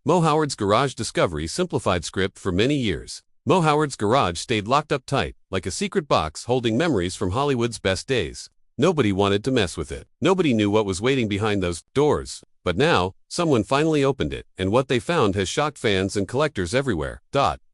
Moe Howard's garage discovery simplified script for many years. Moe Howard's garage stayed locked up tight, like a secret box holding memories from Hollywood's best days. Nobody wanted to mess with it. Nobody knew what was waiting behind those doors. But now, someone finally opened it, and what they found has shocked fans and collectors everywhere.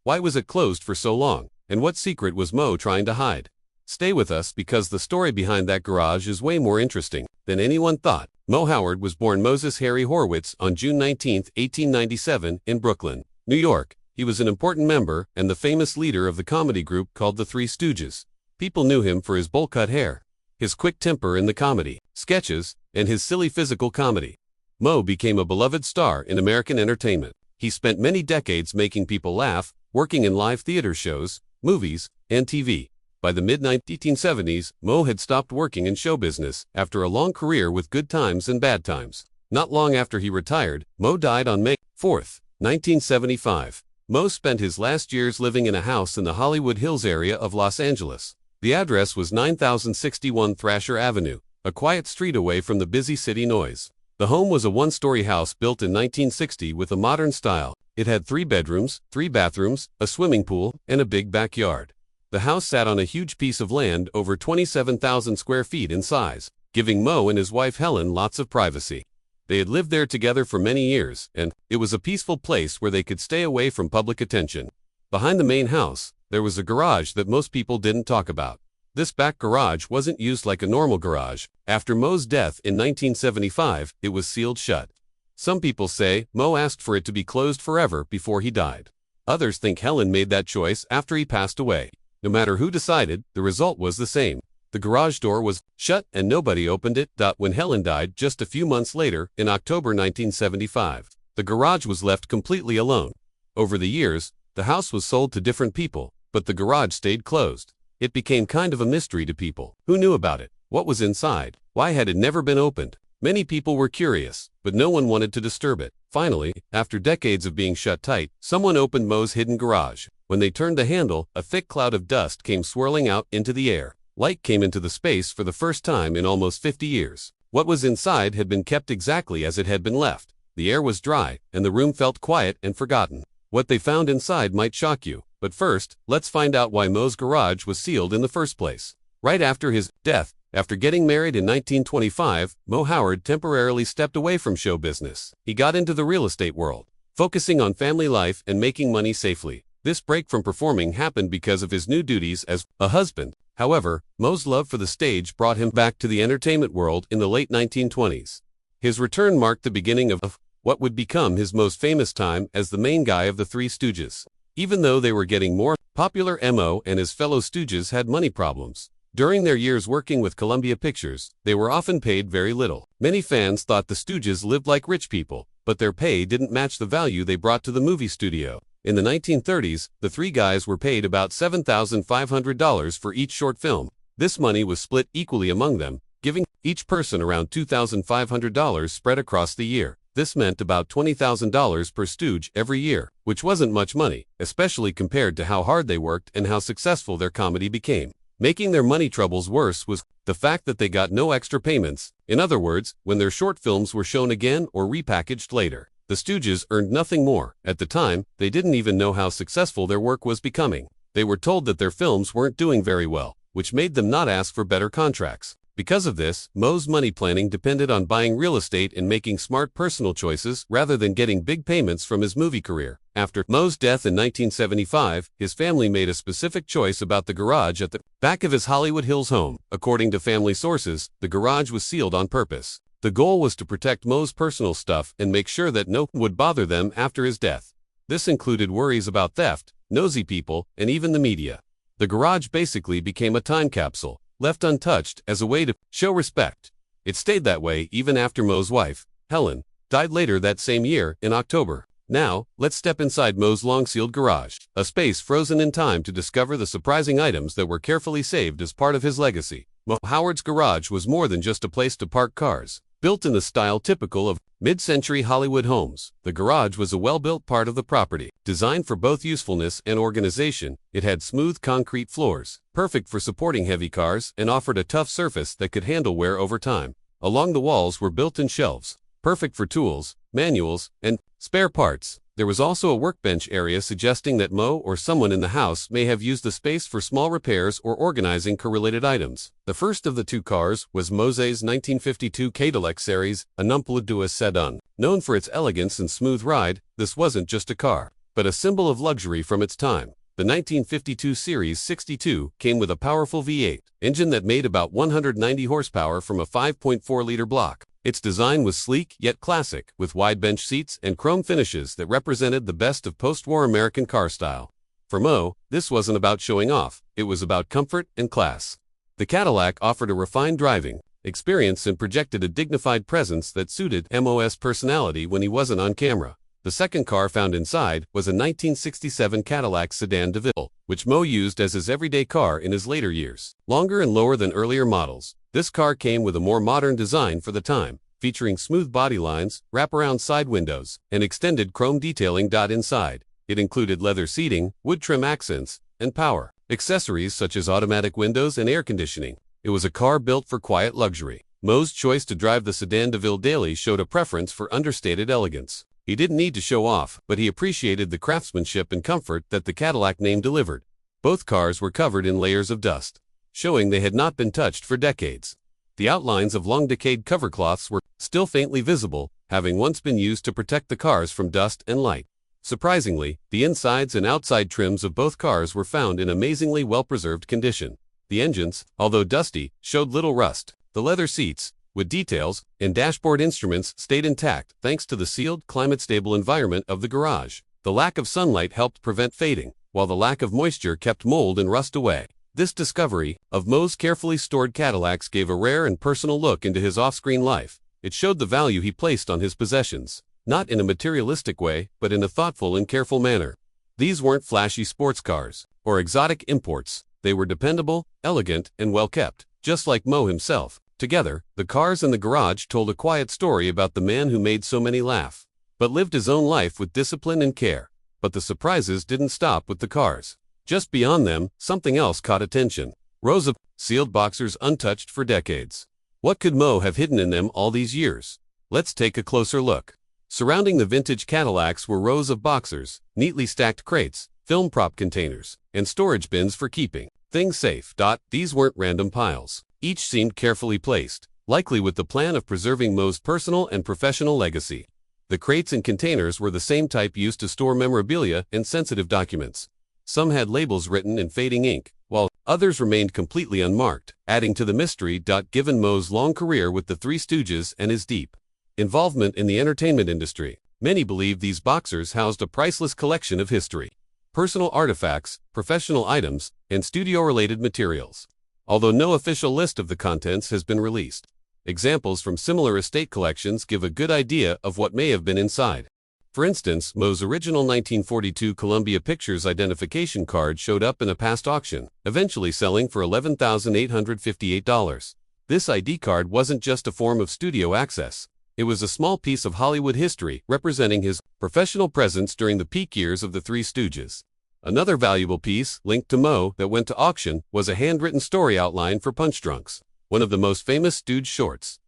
Why was it closed for so long? And what secret was Moe trying to hide? Stay with us because the story behind that garage is way more interesting than anyone thought. Moe Howard was born Moses Harry Horowitz on June 19, 1897, in Brooklyn, New York. He was an important member and the famous leader of the comedy group called the Three Stooges. People knew him for his bowl-cut hair, his quick temper in the comedy sketches, and his silly physical comedy. Moe became a beloved star in American entertainment. He spent many decades making people laugh, working in live theater shows, movies, and TV. By the mid-1970s, Moe had stopped working in show business after a long career with good times and bad times. Not long after he retired, Moe died on May 4, 1975. Moe spent his last years living in a house in the Hollywood Hills area of Los Angeles. The address was 9061 Thrasher Avenue, a quiet street away from the busy city noise. The home was a one-story house built in 1960 with a modern style. It had 3 bedrooms, 3 bathrooms, a swimming pool, and a big backyard. The house sat on a huge piece of land over 27,000 square feet in size, giving Moe and his wife Helen lots of privacy. They had lived there together for many years, and it was a peaceful place where they could stay away from public attention. Behind the main house, there was a garage that most people didn't talk about. This back garage wasn't used like a normal garage. After Moe's death in 1975, it was sealed shut. Some people say Moe asked for it to be closed forever before he died. Others think Helen made that choice after he passed away. No matter who decided, the result was the same. The garage door was shut and nobody opened it. When Helen died just a few months later, in October 1975, the garage was left completely alone. Over the years, the house was sold to different people, but the garage stayed closed. It became kind of a mystery to people. Who knew about it? What was inside? Why had it never been opened? Many people were curious, but no one wanted to disturb it. Finally, after decades of being shut tight, someone opened Moe's hidden garage. When they turned the handle, a thick cloud of dust came swirling out into the air. Light came into the space for the first time in almost 50 years. What was inside had been kept exactly as it had been left. The air was dry, and the room felt quiet and forgotten. What they found inside might shock you, but first, let's find out why Moe's garage was sealed in the first place. Right after his death, after getting married in 1925, Moe Howard temporarily stepped away from show business. He got into the real estate world, focusing on family life and making money safely. This break from performing happened because of his new duties as a husband. However, Moe's love for the stage brought him back to the entertainment world in the late 1920s. His return marked the beginning of what would become his most famous time as the main guy of the Three Stooges. Even though they were getting more popular, Moe and his fellow Stooges had money problems. During their years working with Columbia Pictures, they were often paid very little. Many fans thought the Stooges lived like rich people, but their pay didn't match the value they brought to the movie studio. In the 1930s, the three guys were paid about $7,500 for each short film. This money was split equally among them, giving each person around $2,500 spread across the year. This meant about $20,000 per Stooge every year, which wasn't much money, especially compared to how hard they worked and how successful their comedy became. Making their money troubles worse was the fact that they got no extra payments. In other words, when their short films were shown again or repackaged later, the Stooges earned nothing more. At the time, they didn't even know how successful their work was becoming. They were told that their films weren't doing very well, which made them not ask for better contracts. Because of this, Moe's money planning depended on buying real estate and making smart personal choices rather than getting big payments from his movie career. After Moe's death in 1975, his family made a specific choice about the garage at the back of his Hollywood Hills home. According to family sources, the garage was sealed on purpose. The goal was to protect Moe's personal stuff and make sure that no one would bother them after his death. This included worries about theft, nosy people, and even the media. The garage basically became a time capsule, left untouched as a way to show respect. It stayed that way even after Moe's wife, Helen, died later that same year in October. Now, let's step inside Moe's long-sealed garage, a space frozen in time to discover the surprising items that were carefully saved as part of his legacy. Moe Howard's garage was more than just a place to park cars. Built in the style typical of mid-century Hollywood homes, the garage was a well-built part of the property. Designed for both usefulness and organization, it had smooth concrete floors, perfect for supporting heavy cars, and offered a tough surface that could handle wear over time. Along the walls were built-in shelves, perfect for tools, manuals, and Spare parts. There was also a workbench area suggesting that Moe or someone in the house may have used the space for small repairs or organizing car-related items. The first of the two cars was Moe's 1952 Cadillac series, a Numpeladua sedan. Known for its elegance and smooth ride, this wasn't just a car, but a symbol of luxury from its time. The 1952 Series 62 came with a powerful V8 engine that made about 190 horsepower from a 5.4-liter block. Its design was sleek yet classic, with wide bench seats and chrome finishes that represented the best of post-war American car style. For Moe, this wasn't about showing off, it was about comfort and class. The Cadillac offered a refined driving experience and projected a dignified presence that suited Mo's personality when he wasn't on camera. The second car found inside was a 1967 Cadillac Sedan DeVille, which Moe used as his everyday car in his later years. Longer and lower than earlier models, this car came with a more modern design for the time, featuring smooth body lines, wraparound side windows, and extended chrome detailing. Inside, it included leather seating, wood trim accents, and power accessories such as automatic windows and air conditioning. It was a car built for quiet luxury. Moe's choice to drive the Sedan DeVille daily showed a preference for understated elegance. He didn't need to show off, but he appreciated the craftsmanship and comfort that the Cadillac name delivered. Both cars were covered in layers of dust, showing they had not been touched for decades. The outlines of long-decayed cover cloths were still faintly visible, having once been used to protect the cars from dust and light. Surprisingly, the insides and outside trims of both cars were found in amazingly well-preserved condition. The engines, although dusty, showed little rust. The leather seats, with details, and dashboard instruments stayed intact thanks to the sealed, climate-stable environment of the garage. The lack of sunlight helped prevent fading, while the lack of moisture kept mold and rust away. This discovery of Moe's carefully stored Cadillacs gave a rare and personal look into his off-screen life. It showed the value he placed on his possessions, not in a materialistic way, but in a thoughtful and careful manner. These weren't flashy sports cars or exotic imports. They were dependable, elegant, and well-kept, just like Moe himself. Together, the cars in the garage told a quiet story about the man who made so many laugh, but lived his own life with discipline and care. But the surprises didn't stop with the cars. Just beyond them, something else caught attention. Rows of sealed boxers untouched for decades. What could Moe have hidden in them all these years? Let's take a closer look. Surrounding the vintage Cadillacs were rows of boxers, neatly stacked crates, film prop containers, and storage bins for keeping things safe. These weren't random piles. Each seemed carefully placed, likely with the plan of preserving Moe's personal and professional legacy. The crates and containers were the same type used to store memorabilia and sensitive documents. Some had labels written in fading ink, while others remained completely unmarked, adding to the mystery. Given Moe's long career with the Three Stooges and his deep involvement in the entertainment industry, many believe these boxers housed a priceless collection of history, personal artifacts, professional items, and studio-related materials. Although no official list of the contents has been released, examples from similar estate collections give a good idea of what may have been inside. For instance, Moe's original 1942 Columbia Pictures identification card showed up in a past auction, eventually selling for $11,858. This ID card wasn't just a form of studio access. It was a small piece of Hollywood history representing his professional presence during the peak years of the Three Stooges. Another valuable piece, linked to Moe, that went to auction was a handwritten story outline for Punch Drunks, one of the most famous Stooge shorts.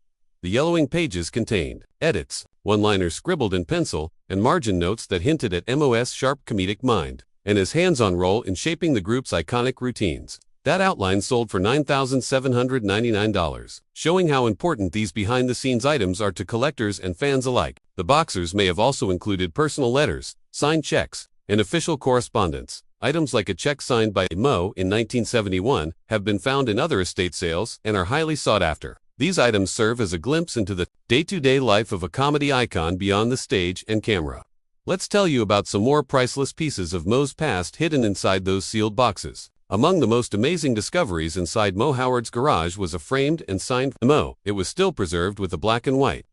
The yellowing pages contained edits, one-liners scribbled in pencil, and margin notes that hinted at Mo's sharp comedic mind and his hands-on role in shaping the group's iconic routines. That outline sold for $9,799, showing how important these behind-the-scenes items are to collectors and fans alike. The boxers may have also included personal letters, signed checks, and official correspondence. Items like a check signed by Moe in 1971 have been found in other estate sales and are highly sought after. These items serve as a glimpse into the day-to-day life of a comedy icon beyond the stage and camera. Let's tell you about some more priceless pieces of Moe's past hidden inside those sealed boxes. Among the most amazing discoveries inside Moe Howard's garage was a framed and signed Moe. It was still preserved with a black and white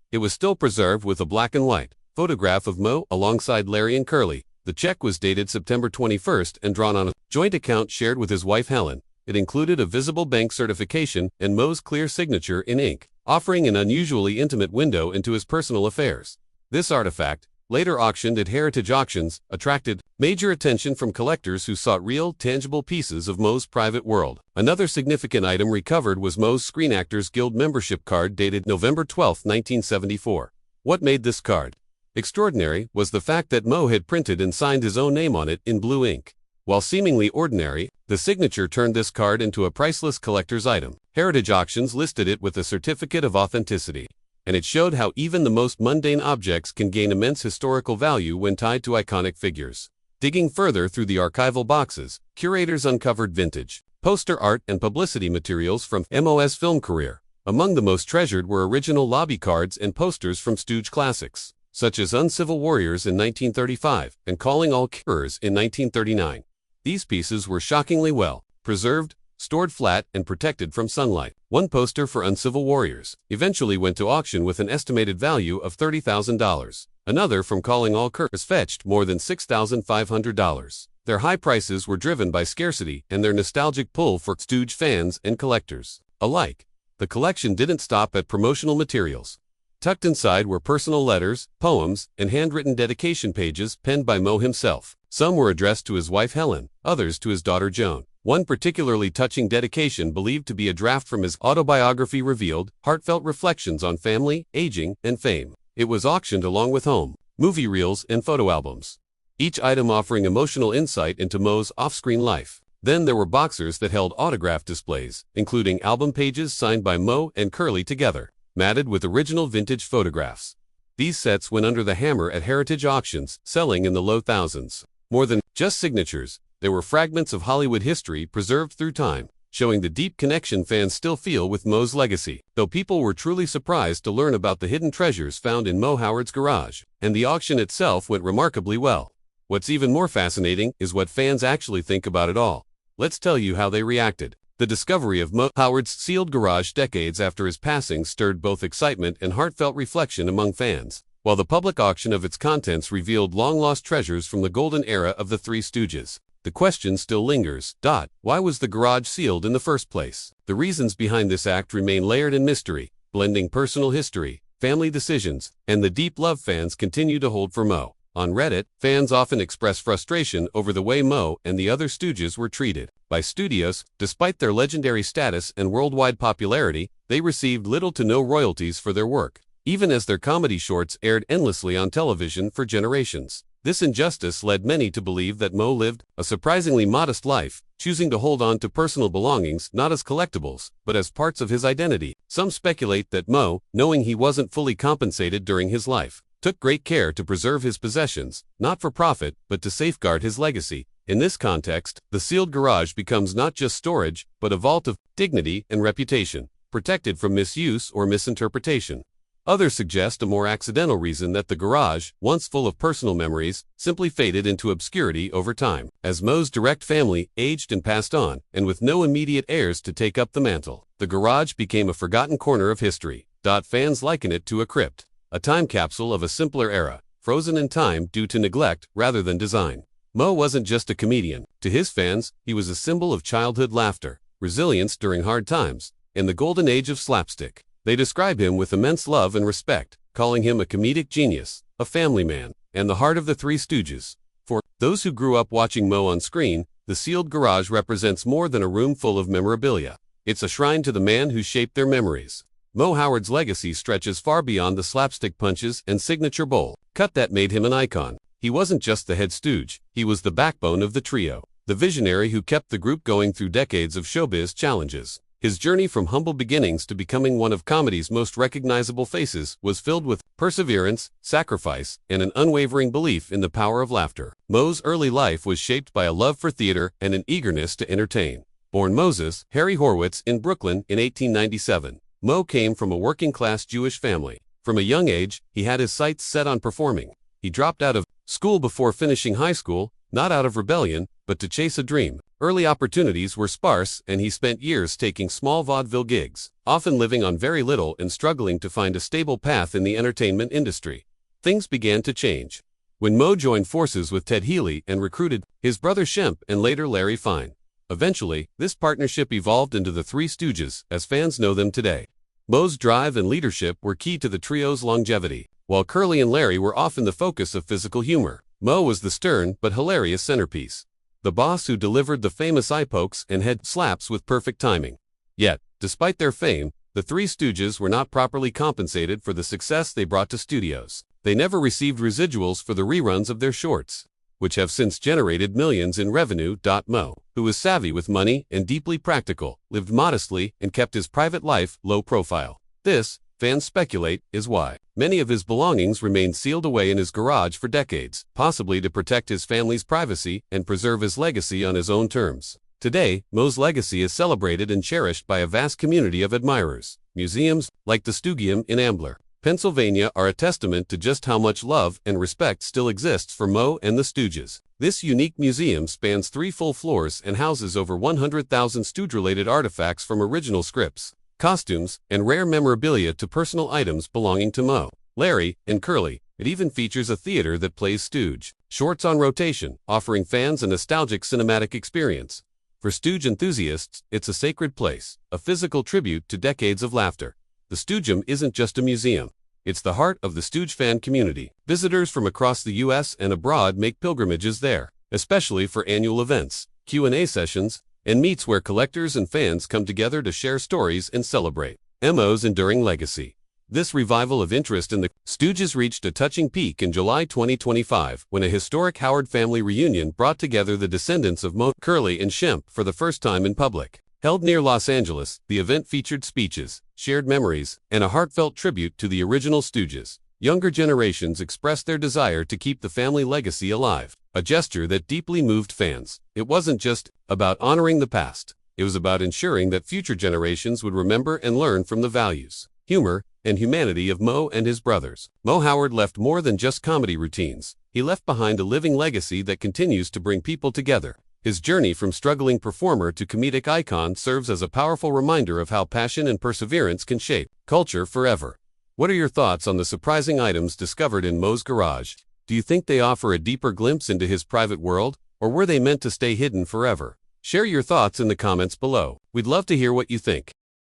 photograph of Moe alongside Larry and Curly. The check was dated September 21st and drawn on a joint account shared with his wife Helen. It included a visible bank certification and Moe's clear signature in ink, offering an unusually intimate window into his personal affairs. This artifact, later auctioned at heritage auctions, attracted major attention from collectors who sought real, tangible pieces of Moe's private world. Another significant item recovered was Moe's Screen Actors Guild membership card dated November 12, 1974. What made this card Extraordinary was the fact that Moe had printed and signed his own name on it in blue ink. While seemingly ordinary, the signature turned this card into a priceless collector's item. Heritage Auctions listed it with a certificate of authenticity, and it showed how even the most mundane objects can gain immense historical value when tied to iconic figures. Digging further through the archival boxes, curators uncovered vintage poster art and publicity materials from Mo's film career. Among the most treasured were original lobby cards and posters from Stooge classics, such as Uncivil Warriors in 1935 and Calling All Cures in 1939. These pieces were shockingly well preserved, stored flat, and protected from sunlight. One poster for Uncivil Warriors eventually went to auction with an estimated value of $30,000. Another from Calling All Cures fetched more than $6,500. Their high prices were driven by scarcity and their nostalgic pull for Stooge fans and collectors alike. The collection didn't stop at promotional materials. Tucked inside were personal letters, poems, and handwritten dedication pages penned by Moe himself. Some were addressed to his wife Helen, others to his daughter Joan. One particularly touching dedication, believed to be a draft from his autobiography, revealed heartfelt reflections on family, aging, and fame. It was auctioned along with home, movie reels, and photo albums, each item offering emotional insight into Moe's off-screen life. Then there were boxers that held autograph displays, including album pages signed by Moe and Curly together, matted with original vintage photographs. These sets went under the hammer at heritage auctions, selling in the low thousands. More than just signatures, there were fragments of Hollywood history preserved through time, showing the deep connection fans still feel with Moe's legacy. Though people were truly surprised to learn about the hidden treasures found in Moe Howard's garage, and the auction itself went remarkably well. What's even more fascinating is what fans actually think about it all. Let's tell you how they reacted. The discovery of Moe Howard's sealed garage decades after his passing stirred both excitement and heartfelt reflection among fans, while the public auction of its contents revealed long-lost treasures from the golden era of the Three Stooges. The question still lingers. Why was the garage sealed in the first place? The reasons behind this act remain layered in mystery, blending personal history, family decisions, and the deep love fans continue to hold for Moe. On Reddit, fans often express frustration over the way Moe and the other Stooges were treated by studios. Despite their legendary status and worldwide popularity, they received little to no royalties for their work, even as their comedy shorts aired endlessly on television for generations. This injustice led many to believe that Moe lived a surprisingly modest life, choosing to hold on to personal belongings not as collectibles, but as parts of his identity. Some speculate that Moe, knowing he wasn't fully compensated during his life, took great care to preserve his possessions, not for profit, but to safeguard his legacy. In this context, the sealed garage becomes not just storage, but a vault of dignity and reputation, protected from misuse or misinterpretation. Others suggest a more accidental reason, that the garage, once full of personal memories, simply faded into obscurity over time, as Moe's direct family aged and passed on, and with no immediate heirs to take up the mantle, the garage became a forgotten corner of history. Fans liken it to a crypt, a time capsule of a simpler era, frozen in time due to neglect rather than design. Moe wasn't just a comedian. To his fans, he was a symbol of childhood laughter, resilience during hard times, and the golden age of slapstick. They describe him with immense love and respect, calling him a comedic genius, a family man, and the heart of the Three Stooges. For those who grew up watching Moe on screen, the sealed garage represents more than a room full of memorabilia. It's a shrine to the man who shaped their memories. Moe Howard's legacy stretches far beyond the slapstick punches and signature bowl cut that made him an icon. He wasn't just the head stooge, he was the backbone of the trio, the visionary who kept the group going through decades of showbiz challenges. His journey from humble beginnings to becoming one of comedy's most recognizable faces was filled with perseverance, sacrifice, and an unwavering belief in the power of laughter. Moe's early life was shaped by a love for theater and an eagerness to entertain. Born Moses Harry Horwitz in Brooklyn in 1897, Moe came from a working-class Jewish family. From a young age, he had his sights set on performing. He dropped out of school before finishing high school, not out of rebellion, but to chase a dream. Early opportunities were sparse, and he spent years taking small vaudeville gigs, often living on very little and struggling to find a stable path in the entertainment industry. Things began to change when Moe joined forces with Ted Healy and recruited his brother Shemp and later Larry Fine. Eventually, this partnership evolved into the Three Stooges, as fans know them today. Moe's drive and leadership were key to the trio's longevity. While Curly and Larry were often the focus of physical humor, Moe was the stern but hilarious centerpiece, the boss who delivered the famous eye pokes and head slaps with perfect timing. Yet, despite their fame, the Three Stooges were not properly compensated for the success they brought to studios. They never received residuals for the reruns of their shorts, which have since generated millions in revenue. Moe, who was savvy with money and deeply practical, lived modestly and kept his private life low profile. This, fans speculate, is why many of his belongings remain sealed away in his garage for decades, possibly to protect his family's privacy and preserve his legacy on his own terms. Today, Moe's legacy is celebrated and cherished by a vast community of admirers. Museums, like the Stoogium in Ambler, Pennsylvania, are a testament to just how much love and respect still exists for Moe and the Stooges. This unique museum spans 3 full floors and houses over 100,000 Stooge-related artifacts from original scripts, costumes, and rare memorabilia to personal items belonging to Moe, Larry, and Curly. It even features a theater that plays Stooge shorts on rotation, offering fans a nostalgic cinematic experience. For Stooge enthusiasts, it's a sacred place, a physical tribute to decades of laughter. The Stoogium isn't just a museum. It's the heart of the Stooge fan community. Visitors from across the U.S. and abroad make pilgrimages there, especially for annual events, Q&A sessions, and meets where collectors and fans come together to share stories and celebrate Moe's enduring legacy. This revival of interest in the Stooges reached a touching peak in July 2025 when a historic Howard family reunion brought together the descendants of Moe, Curly, and Shemp for the first time in public. Held near Los Angeles, the event featured speeches, shared memories, and a heartfelt tribute to the original Stooges. Younger generations expressed their desire to keep the family legacy alive, a gesture that deeply moved fans. It wasn't just about honoring the past. It was about ensuring that future generations would remember and learn from the values, humor, and humanity of Moe and his brothers. Moe Howard left more than just comedy routines. He left behind a living legacy that continues to bring people together. His journey from struggling performer to comedic icon serves as a powerful reminder of how passion and perseverance can shape culture forever. What are your thoughts on the surprising items discovered in Moe's garage? Do you think they offer a deeper glimpse into his private world, or were they meant to stay hidden forever? Share your thoughts in the comments below. We'd love to hear what you think.